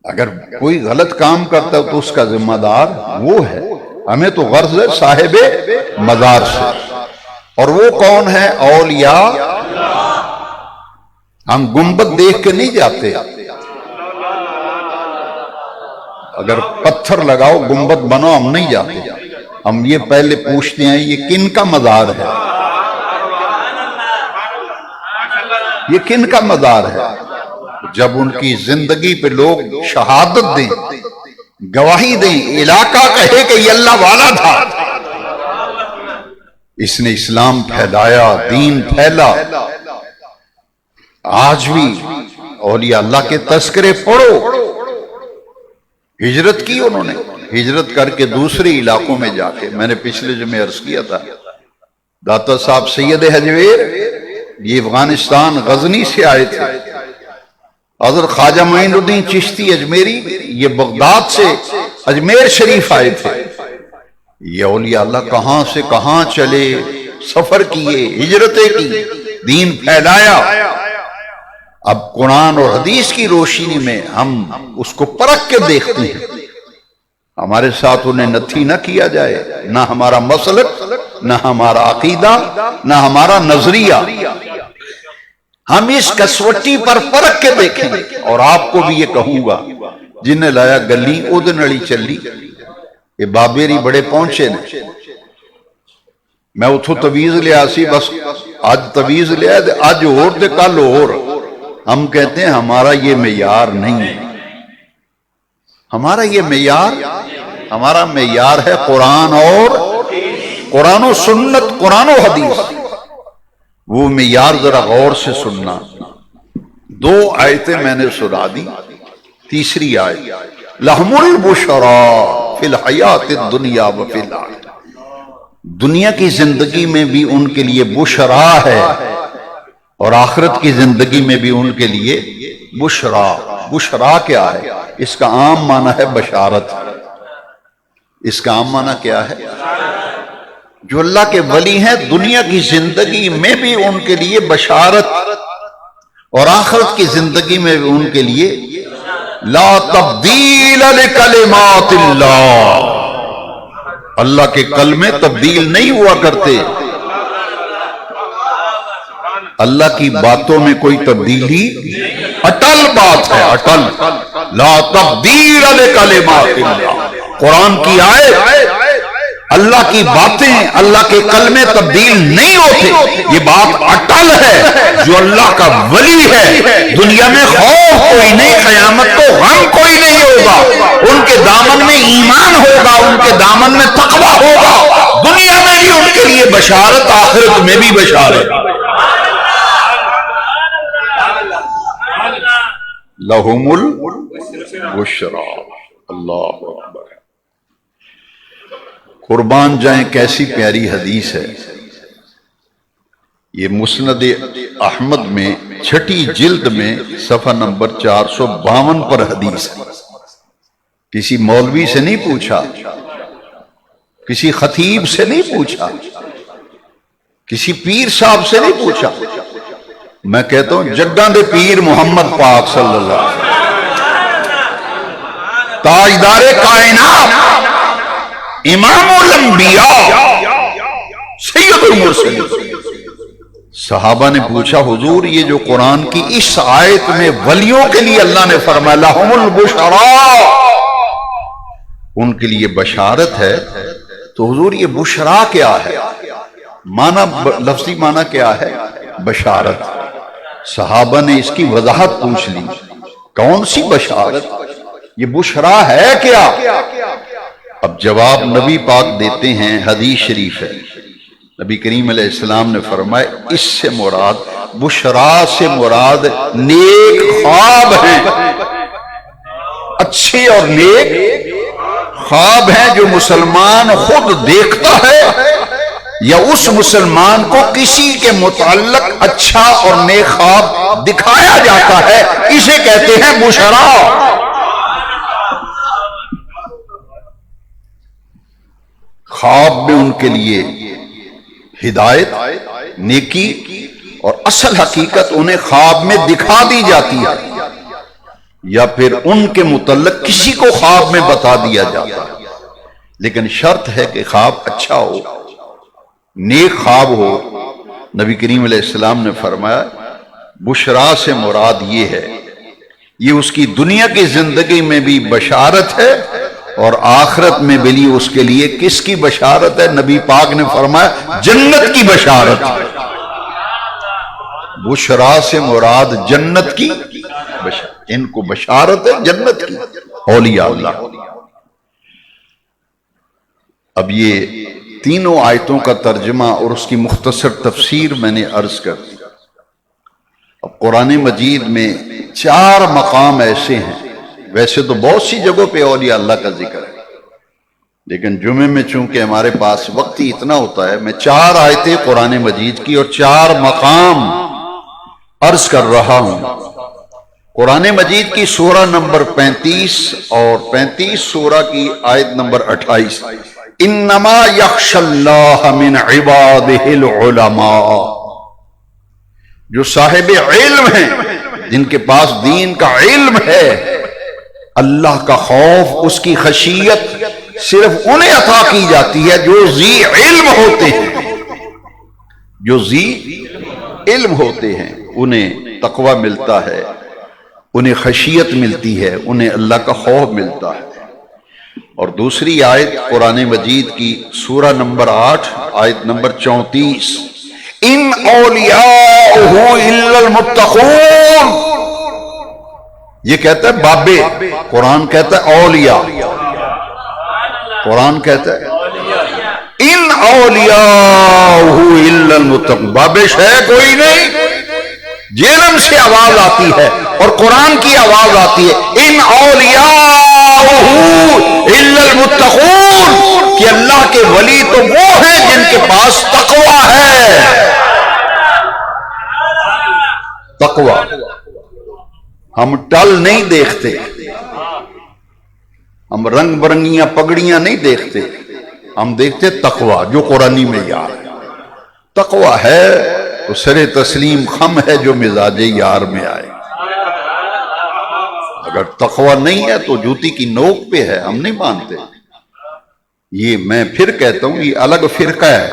اگر کوئی غلط کام کرتا ہے تو اس کا ذمہ دار وہ ہے، ہمیں تو غرض ہے صاحب مزار سے۔ اور وہ کون ہے؟ اولیاء۔ ہم گنبد دیکھ کے نہیں جاتے، اگر پتھر لگاؤ گنبد بنو، ہم نہیں جاتے، ہم یہ پہلے پوچھتے ہیں یہ کن کا مزار ہے، یہ کن کا مزار ہے۔ جب ان کی زندگی پہ لوگ شہادت دیں، گواہی دیں، علاقہ کہے کہ یہ اللہ والا تھا، اس نے اسلام پھیلایا، دین پھیلا۔ آج بھی اولیاء اللہ کے تذکرے پڑھو۔ ہجرت کی انہوں نے، ہجرت کر کے دوسرے علاقوں میں جا کے، میں نے پچھلے جمعے عرض کیا تھا، داتا صاحب سید حجویر یہ افغانستان غزنی سے آئے تھے، حضرت خواجہ معین الدین چشتی اجمیری یہ بغداد سے اجمیر شریف آئے تھے۔ یہ اولیاء اللہ کہاں سے کہاں چلے، سفر کیے، ہجرتیں کی، دین پھیلایا۔ اب قرآن اور حدیث کی روشنی میں ہم اس کو پرکھ کے دیکھتے ہیں، ہمارے ساتھ انہیں نتھی نہ کیا جائے، نہ ہمارا مسلک، نہ ہمارا عقیدہ، نہ ہمارا نظریہ، ہم اس کسوٹی پر پرکھ کے دیکھیں گے۔ اور آپ کو بھی یہ کہوں گا، جنہیں لایا گلی اود نڑی چلی، یہ بابیری بڑے پہنچے نے، میں اتھو تویز لیا سی، بس آج تویز لیا دے آج اور دے کل اور، ہم کہتے ہیں ہمارا یہ معیار نہیں ہے، ہمارا یہ معیار، ہمارا معیار ہے قرآن اور قرآن و سنت، قرآن و حدیث۔ وہ معیار ذرا غور سے سننا۔ دو آیتیں میں نے سنا دی، تیسری آیت لہم البشرا فی الحیات الدنیا وفی الآخرہ، دنیا کی زندگی میں بھی ان کے لیے بشرا ہے اور آخرت کی زندگی میں بھی ان کے لیے بشرا۔ بشرا کیا ہے؟ اس کا عام معنی ہے بشارت۔ اس کا عام معنی کیا ہے؟ جو اللہ کے ولی ہیں دنیا کی زندگی میں بھی ان کے لیے بشارت، اور آخرت کی زندگی میں بھی ان کے لیے لا تبدیل لکلمات اللہ، اللہ کے کلمے تبدیل نہیں ہوا کرتے، اللہ کی باتوں میں کوئی تبدیلی، اٹل بات ہے، اٹل، لا تبدیل لکلمات اللہ، قرآن کی آیت، اللہ کی باتیں، اللہ کے کلمے تبدیل نہیں ہوتے، یہ بات اٹل ہے۔ جو اللہ کا ولی ہے دنیا میں خوف کوئی نہیں، قیامت کو غم کوئی نہیں ہوگا، ان کے دامن میں ایمان ہوگا، ان کے دامن میں تقوی ہوگا، دنیا میں بھی ان کے لیے بشارت، آخرت میں بھی بشارت۔ لہم البشرا، اللہ اکبر، قربان جائیں کیسی پیاری حدیث ہے۔ یہ مسند احمد میں چھٹی جلد میں صفحہ نمبر 452 پر حدیث ہے۔ کسی مولوی سے نہیں پوچھا، کسی خطیب سے نہیں پوچھا، کسی پیر صاحب سے نہیں پوچھا، میں کہتا ہوں جگاں دے پیر محمد پاک صلی اللہ علیہ وسلم، تاجدار کائنات، امام الانبیاء، سید المرسلین۔ صحابہ نے پوچھا حضور یہ جو قرآن کی اس آیت میں ولیوں کے لیے اللہ نے فرمایا لہم البشرا، ان کے لیے بشارت ہے، تو حضور یہ بشرا کیا ہے؟ معنی، لفظی معنی کیا ہے؟ بشارت۔ صحابہ نے اس کی وضاحت پوچھ لی، کون سی بشارت؟ یہ بشرا ہے کیا؟ اب جواب نبی پاک دیتے ہیں، حدیث شریف ہے، نبی کریم علیہ السلام نے فرمایا اس سے مراد، بشرا سے مراد نیک خواب ہیں، اچھے اور نیک خواب ہیں جو مسلمان خود دیکھتا ہے یا اس مسلمان کو کسی کے متعلق اچھا اور نیک خواب دکھایا جاتا ہے، اسے کہتے ہیں بشرا۔ خواب میں ان کے لیے ہدایت، نیکی اور اصل حقیقت انہیں خواب میں دکھا دی جاتی ہے، یا پھر ان کے متعلق کسی کو خواب میں بتا دیا جاتا ہے، لیکن شرط ہے کہ خواب اچھا ہو، نیک خواب ہو۔ نبی کریم علیہ السلام نے فرمایا بشرا سے مراد یہ ہے، یہ اس کی دنیا کی زندگی میں بھی بشارت ہے اور آخرت میں بھی اس کے لیے کس کی بشارت ہے؟ نبی پاک نے فرمایا جنت کی بشارت۔ بشرا سے مراد جنت کی بشارت، ان کو بشارت ہے جنت کی، اولیاء اللہ۔ اب یہ تینوں آیتوں کا ترجمہ اور اس کی مختصر تفسیر میں نے عرض کر دی۔ اب قرآن مجید میں 4 مقام ایسے ہیں، ویسے تو بہت سی جگہوں پہ اولیاء اللہ کا ذکر ہے، لیکن جمعے میں چونکہ ہمارے پاس وقت ہی اتنا ہوتا ہے، میں 4 آیتیں قرآن مجید کی اور 4 مقام عرض کر رہا ہوں۔ قرآن مجید کی سورہ نمبر 35 اور 35 سورہ کی آیت نمبر 28، انما یخشی اللہ من عبادہ العلماء، جو صاحب علم ہیں جن کے پاس دین کا علم ہے، اللہ کا خوف، اس کی خشیت صرف انہیں عطا کی جاتی ہے جو ذی علم ہوتے ہیں، جو ذی علم ہوتے ہیں انہیں تقوی ملتا ہے، انہیں خشیت ملتی ہے، انہیں اللہ کا خوف ملتا ہے۔ اور دوسری آیت قرآن مجید کی سورہ نمبر 8 آیت نمبر 34، ان اولیاءہ الا المتقون، یہ کہتا ہے بابے، قرآن کہتا ہے اولیاء، قرآن کہتا ہے ان اولیاءہ الا المتقون، بابش ہے کوئی نہیں، جہنم سے آواز آتی ہے اور قرآن کی آواز آتی ہے ان اولیاءہ الا المتقون، کہ اللہ کے ولی تو وہ ہیں جن کے پاس تقوی ہے۔ تقوی، ہم ٹل نہیں دیکھتے، ہم رنگ برنگیاں پگڑیاں نہیں دیکھتے، ہم دیکھتے تقوی جو قرآنی معیار ہے۔ تقوی ہے تو سر تسلیم خم ہے جو مزاج یار میں آئے، اگر تقوی نہیں ہے تو جوتی کی نوک پہ ہے، ہم نہیں مانتے۔ یہ میں پھر کہتا ہوں یہ الگ فرقہ ہے،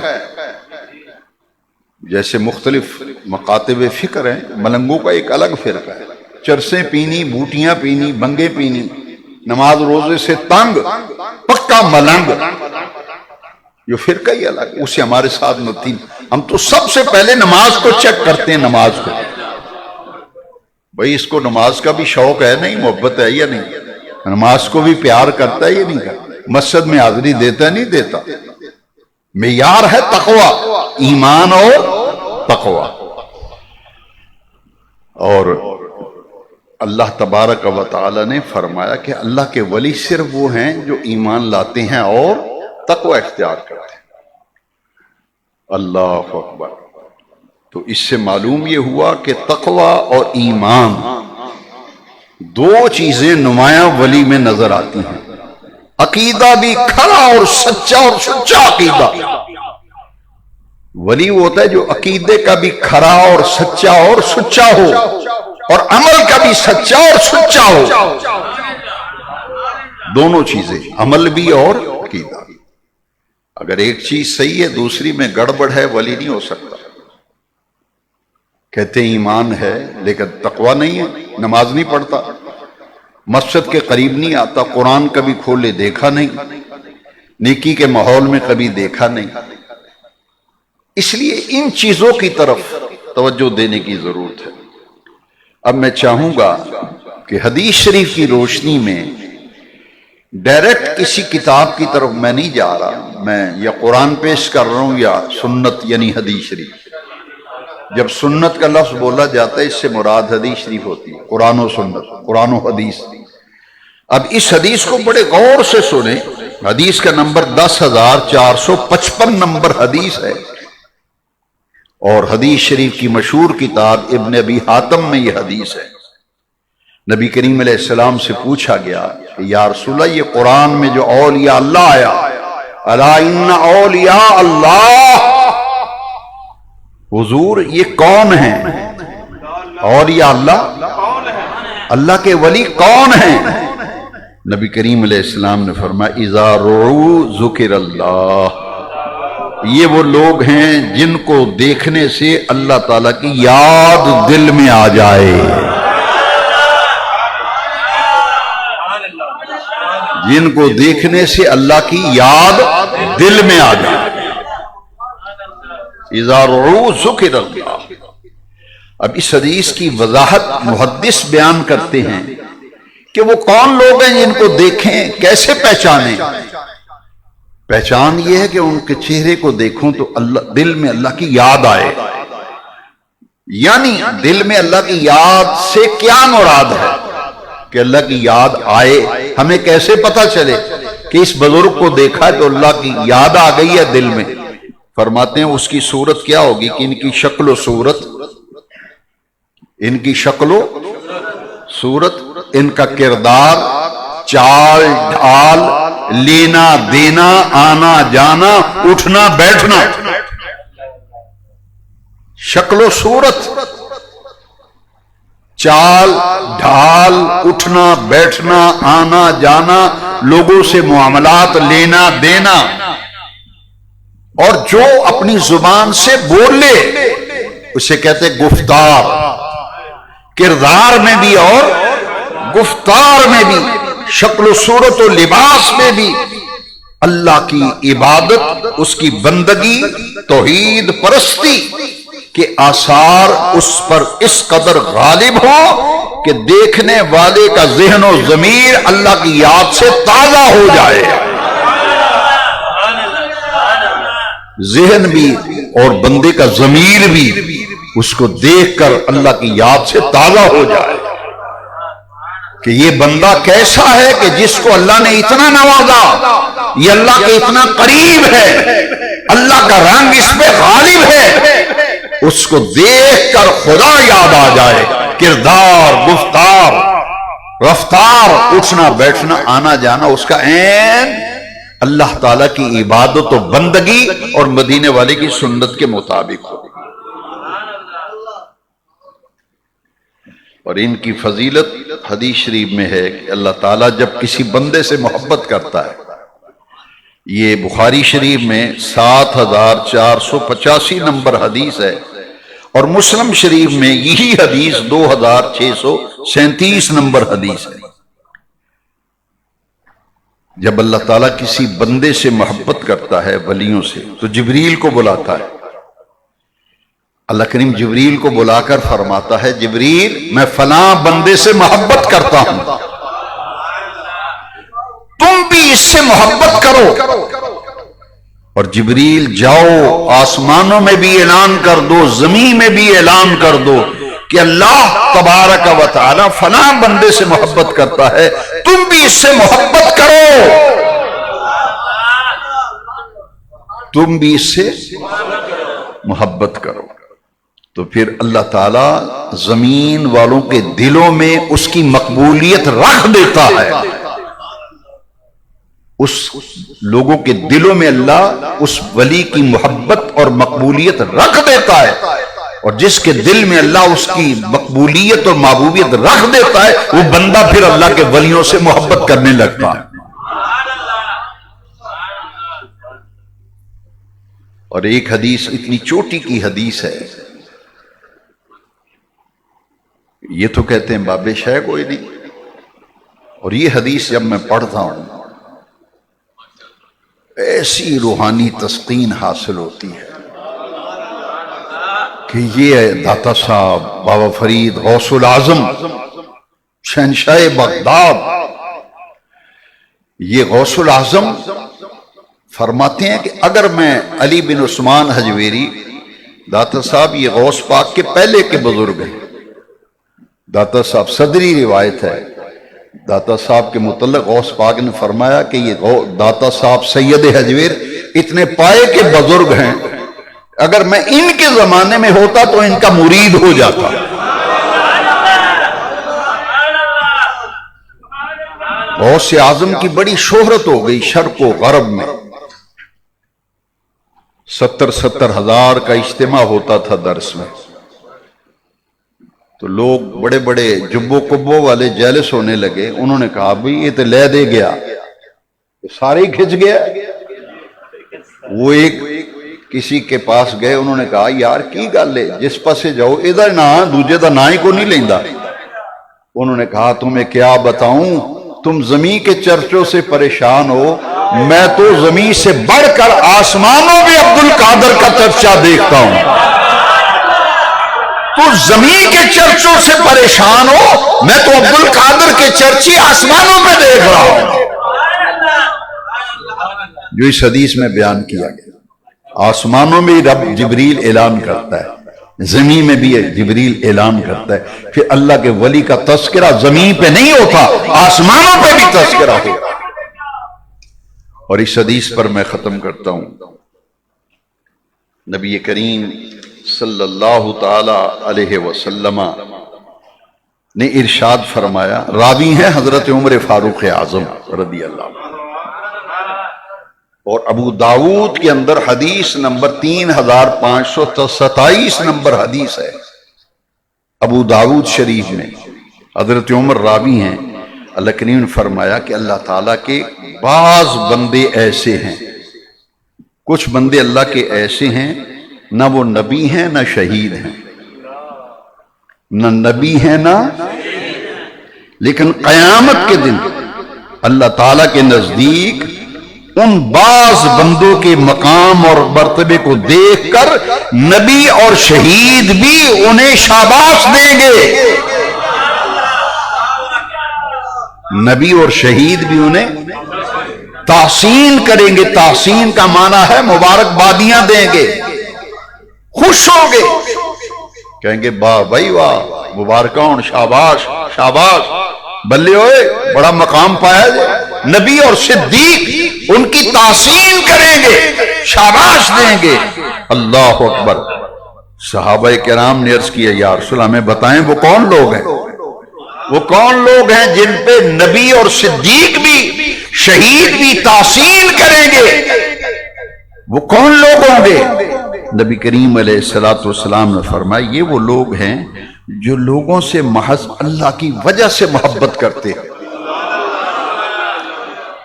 جیسے مختلف مکاتب فکر ہیں، ملنگوں کا ایک الگ فرقہ ہے، چرسیں پینی، بوٹیاں پینی، بنگے پینی، نماز روزے سے تنگ، پکا ملنگ، یہ فرقہ ہی الگ، اسے ہمارے ساتھ نتیم۔ ہم تو سب سے پہلے نماز کو چیک کرتے ہیں، نماز کو، بھئی اس کو نماز کا بھی شوق ہے نہیں، محبت ہے یا نہیں، نماز کو بھی پیار کرتا ہے یا نہیں کرتا، مسجد میں حاضری دیتا ہے نہیں دیتا۔ معیار ہے تقوی، ایمان اور تقوی۔ اور اللہ تبارک و تعالی نے فرمایا کہ اللہ کے ولی صرف وہ ہیں جو ایمان لاتے ہیں اور تقوی اختیار کرتے ہیں۔ اللہ اکبر۔ تو اس سے معلوم یہ ہوا کہ تقوی اور ایمان دو چیزیں نمایاں ولی میں نظر آتی ہیں، عقیدہ بھی کھڑا اور سچا عقیدہ۔ ولی وہ ہوتا ہے جو عقیدے کا بھی کھڑا اور سچا ہو، اور عمل کا بھی سچا اور سچا ہو، دونوں چیزیں، عمل بھی اور عقیدہ بھی۔ اگر ایک چیز صحیح ہے دوسری میں گڑبڑ ہے، ولی نہیں ہو سکتا۔ کہتے ہیں ایمان ہے لیکن تقوی نہیں ہے، نماز نہیں پڑھتا، مسجد کے قریب نہیں آتا، قرآن کبھی کھولے دیکھا نہیں، نیکی کے ماحول میں کبھی دیکھا نہیں۔ اس لیے ان چیزوں کی طرف توجہ دینے کی ضرورت ہے۔ اب میں چاہوں گا کہ حدیث شریف کی روشنی میں ڈائریکٹ کسی کتاب کی طرف میں نہیں جا رہا، میں یا قرآن پیش کر رہا ہوں یا سنت یعنی حدیث شریف۔ جب سنت کا لفظ بولا جاتا ہے اس سے مراد حدیث شریف ہوتی ہے، قرآن و سنت، قرآن و حدیث۔ اب اس حدیث کو بڑے غور سے سنیں، حدیث کا نمبر 10,455 نمبر حدیث ہے، اور حدیث شریف کی مشہور کتاب ابن ابی حاتم میں یہ حدیث ہے۔ نبی کریم علیہ السلام سے پوچھا گیا کہ یا رسول اللہ، یہ قرآن میں جو اولیاء اللہ آیا، الا ان اولیاء اللہ، حضور یہ کون ہیں؟ اولیاء اللہ، اللہ کے ولی کون ہیں؟ نبی کریم علیہ السلام نے فرمایا اذا رعو ذکر اللہ، یہ وہ لوگ ہیں جن کو دیکھنے سے اللہ تعالیٰ کی یاد دل میں آ جائے، جن کو دیکھنے سے اللہ کی یاد دل میں آ جائے۔ اذا رعو ذکر اللہ۔ اب اس حدیث کی وضاحت محدث بیان کرتے ہیں کہ وہ کون لوگ ہیں جن کو دیکھیں، کیسے پہچانیں؟ پہچان یہ ہے کہ ان کے چہرے کو دیکھوں تو اللہ دل میں اللہ کی یاد آئے۔ یعنی دل میں اللہ کی یاد سے کیا مراد ہے کہ اللہ کی یاد آئے؟ ہمیں کیسے پتہ چلے کہ اس بزرگ کو دیکھا ہے تو اللہ کی یاد آ گئی ہے دل میں؟ فرماتے ہیں اس کی صورت کیا ہوگی کہ ان کی شکل و صورت، ان کی شکل و صورت، ان کا کردار، چال ڈھال، لینا دینا، آنا جانا، اٹھنا بیٹھنا، شکل و صورت، چال ڈھال، اٹھنا بیٹھنا، آنا جانا، لوگوں سے معاملات لینا دینا، اور جو اپنی زبان سے بولے اسے کہتے گفتار، کردار میں بھی اور گفتار میں بھی، شکل و صورت و لباس میں بھی اللہ کی عبادت، اس کی بندگی، توحید پرستی کے آثار اس پر اس قدر غالب ہو کہ دیکھنے والے کا ذہن و ضمیر اللہ کی یاد سے تازہ ہو جائے، ذہن بھی اور بندے کا ضمیر بھی اس کو دیکھ کر اللہ کی یاد سے تازہ ہو جائے کہ یہ بندہ کیسا ہے کہ جس کو اللہ نے اتنا نوازا، یہ اللہ کے اتنا قریب ہے، اللہ کا رنگ اس پہ غالب ہے، اس کو دیکھ کر خدا یاد آ جائے، کردار، گفتار، رفتار، اٹھنا بیٹھنا، آنا جانا اس کا عین اللہ تعالیٰ کی عبادت و بندگی اور مدینے والے کی سنت کے مطابق ہو۔ اور ان کی فضیلت حدیث شریف میں ہے کہ اللہ تعالیٰ جب کسی بندے سے محبت کرتا ہے، یہ بخاری شریف میں 7485 نمبر حدیث ہے، اور مسلم شریف میں یہی حدیث 2637 نمبر حدیث ہے۔ جب اللہ تعالیٰ کسی بندے سے محبت کرتا ہے ولیوں سے تو جبریل کو بلاتا ہے، اللہ کریم جبریل کو بلا کر فرماتا ہے جبریل میں فلاں بندے سے محبت کرتا ہوں، تم بھی اس سے محبت کرو، اور جبریل جاؤ آسمانوں میں بھی اعلان کر دو، زمین میں بھی اعلان کر دو کہ اللہ تبارک و تعالی فلاں بندے سے محبت کرتا ہے، تم بھی اس سے محبت کرو، تم بھی اس سے محبت کرو۔ تو پھر اللہ تعالیٰ زمین والوں کے دلوں میں اس کی مقبولیت رکھ دیتا ہے، اس لوگوں کے دلوں میں اللہ اس ولی کی محبت اور مقبولیت رکھ دیتا ہے، اور جس کے دل میں اللہ اس کی مقبولیت اور محبوبیت رکھ دیتا ہے وہ بندہ پھر اللہ کے ولیوں سے محبت کرنے لگتا ہے۔ اور ایک حدیث اتنی چوٹی کی حدیث ہے، یہ تو کہتے ہیں باب شے کوئی نہیں، اور یہ حدیث جب میں پڑھتا ہوں ایسی روحانی تسکین حاصل ہوتی ہے کہ یہ داتا صاحب بابا فرید غوث العظم شہنشاہ بغداد، یہ غوث العظم فرماتے ہیں کہ اگر میں علی بن عثمان حجویری، داتا صاحب یہ غوث پاک کے پہلے کے بزرگ ہیں، داتا صاحب صدری روایت ہے، داتا صاحب کے متعلق غوث پاک نے فرمایا کہ یہ داتا صاحب سید حجویر اتنے پائے کے بزرگ ہیں، اگر میں ان کے زمانے میں ہوتا تو ان کا مرید ہو جاتا۔ غوث اعظم کی بڑی شہرت ہو گئی شرق و غرب میں، 70 ہزار کا اجتماع ہوتا تھا درس میں، تو لوگ بڑے بڑے جبو کبو والے جیلس ہونے لگے، انہوں نے کہا بھئی یہ تو لے دے گیا، سارے ہی کھچ گیا۔ وہ ایک کسی کے پاس گئے، انہوں نے کہا یار کی گل ہے جس پاسے جاؤ ادھر نہ دوجے دا نہ ہی کو نہیں لیندا۔ انہوں نے کہا تمہیں کیا بتاؤں، تم زمین کے چرچوں سے پریشان ہو، میں تو زمین سے بڑھ کر آسمانوں میں عبد القادر کا چرچا دیکھتا ہوں۔ تو زمین کے چرچوں سے پریشان ہو، میں تو عبد القادر کے چرچے آسمانوں میں دیکھ رہا ہوں، جو اس حدیث میں بیان کیا گیا۔ آسمانوں میں رب جبریل اعلان کرتا ہے، زمین میں بھی جبریل اعلان کرتا ہے، پھر اللہ کے ولی کا تذکرہ زمین پہ نہیں ہوتا، آسمانوں پہ بھی تذکرہ ہوتا۔ اور اس حدیث پر میں ختم کرتا ہوں، نبی کریم صلی اللہ تعالی علیہ وسلم نے ارشاد فرمایا، راوی ہیں حضرت عمر فاروق اعظم رضی اللہ عنہ، اور ابو داؤد کے اندر حدیث نمبر 3527 نمبر حدیث ہے، ابو داود شریف میں حضرت عمر راوی ہیں، اللہ کریم نے فرمایا کہ اللہ تعالیٰ کے بعض بندے ایسے ہیں، کچھ بندے اللہ کے ایسے ہیں نہ وہ نبی ہیں نہ شہید ہیں، نہ نبی ہیں نہ، لیکن قیامت کے دن اللہ تعالیٰ کے نزدیک ان بعض بندوں کے مقام اور مرتبے کو دیکھ کر نبی اور شہید بھی انہیں شاباش دیں گے، نبی اور شہید بھی انہیں تحسین کریں گے۔ تحسین کا معنی ہے مبارکبادیاں دیں گے، خوش ہوں گے، کہیں گے واہ بھائی واہ، مبارکاں، شاباش شاباش، بلے ہوئے بڑا مقام پایا جائے۔ نبی اور صدیق ان کی تحسین کریں گے، شاباش دیں گے۔ اللہ اکبر۔ صحابہ کرام نے عرض کیا یا رسول اللہ ہمیں بتائیں وہ کون لوگ ہیں، وہ کون لوگ ہیں جن پہ نبی اور صدیق بھی شہید بھی تحسین کریں گے، وہ کون لوگ ہوں گے؟ نبی کریم علیہ السلام نے فرمایا یہ وہ لوگ ہیں جو لوگوں سے محض اللہ کی وجہ سے محبت کرتے ہیں،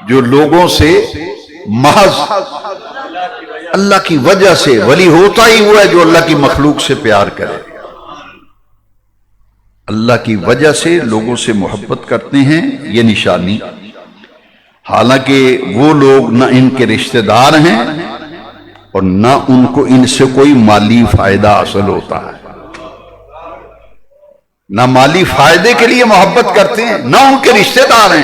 جو لوگوں سے محض اللہ کی وجہ سے، ولی ہوتا ہی وہ ہے جو اللہ کی مخلوق سے پیار کرے، اللہ کی وجہ سے لوگوں سے محبت کرتے ہیں، یہ نشانی۔ حالانکہ وہ لوگ نہ ان کے رشتہ دار ہیں اور نہ ان کو ان سے کوئی مالی فائدہ حاصل ہوتا ہے، نہ مالی فائدے کے لیے محبت کرتے ہیں نہ ان کے رشتہ دار ہیں،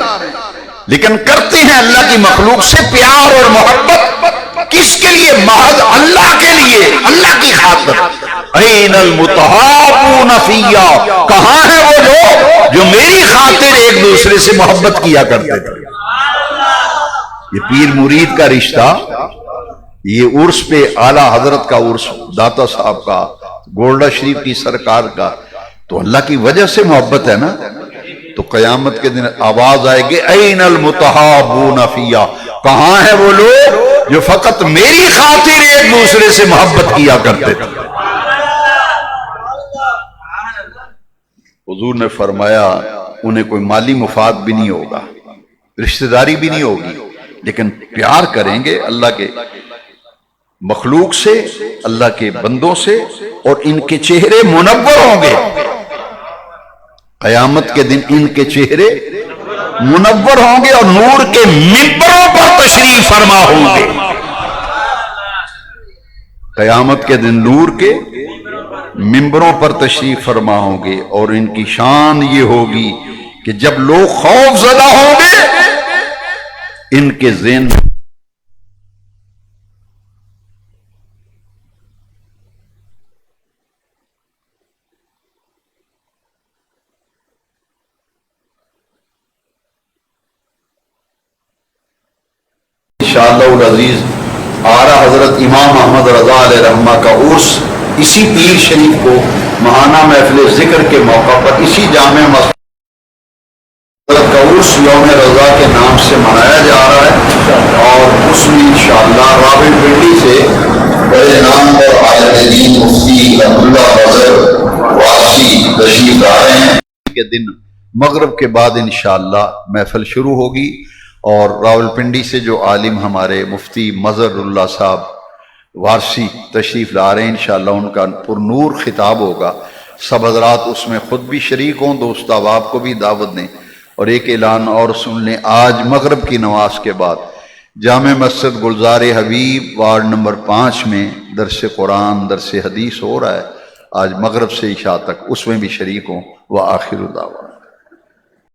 لیکن کرتے ہیں اللہ کی مخلوق سے پیار اور محبت۔ کس کے لیے؟ محض اللہ کے لیے، اللہ کی خاطر۔ این المتحابون فیّا، کہاں ہیں وہ لوگ جو میری خاطر ایک دوسرے سے محبت کیا کرتے تھے؟ یہ پیر مرید کا رشتہ، یہ عرس پہ اعلیٰ حضرت کا عرس، داتا صاحب کا، گولڈا شریف کی سرکار کا، تو اللہ کی وجہ سے محبت ہے نا۔ تو قیامت کے دن آواز آئے گی این المتحابون فیّا، کہاں ہیں وہ لوگ جو فقط میری خاطر ایک دوسرے سے محبت کیا کرتے تھے؟ حضور نے فرمایا انہیں کوئی مالی مفاد بھی نہیں ہوگا، رشتہ داری بھی نہیں ہوگی، لیکن پیار کریں گے اللہ کے مخلوق سے، اللہ کے بندوں سے، اور ان کے چہرے منور ہوں گے۔ قیامت کے دن ان کے چہرے منور ہوں گے اور نور کے ممبروں پر تشریف فرما ہوں گے۔ قیامت کے دن نور کے ممبروں پر تشریف فرما ہوں گے، اور ان کی شان یہ ہوگی کہ جب لوگ خوف زدہ ہوں گے ان کے ذہن انشاءاللہ العزیز آرا حضرت امام احمد رضا علیہ رحمہ کا عرس اسی پیر شریف کو ماہانہ محفل ذکر کے موقع پر اسی جامع مسجد حضرت کا عرس یوم رضا کے نام سے منایا جا رہا ہے، اور اس میں انشاءاللہ راولپنڈی سے بڑے نام اور عالم دین مفتی عبداللہ فضل وارسی تشریف لا رہے ہیں۔ کے دن مغرب کے بعد انشاءاللہ محفل شروع ہوگی، اور راولپنڈی سے جو عالم ہمارے مفتی مظہر اللہ صاحب وارسی تشریف لا رہے ہیں، انشاءاللہ ان کا پر نور خطاب ہوگا۔ سب حضرات اس میں خود بھی شریک ہوں، دوست احباب کو بھی دعوت دیں۔ اور ایک اعلان اور سن لیں، آج مغرب کی نماز کے بعد جامع مسجد گلزار حبیب وارڈ نمبر 5 میں درس قرآن درس حدیث ہو رہا ہے، آج مغرب سے عشاء تک، اس میں بھی شریک ہوں۔ وآخر دعوانا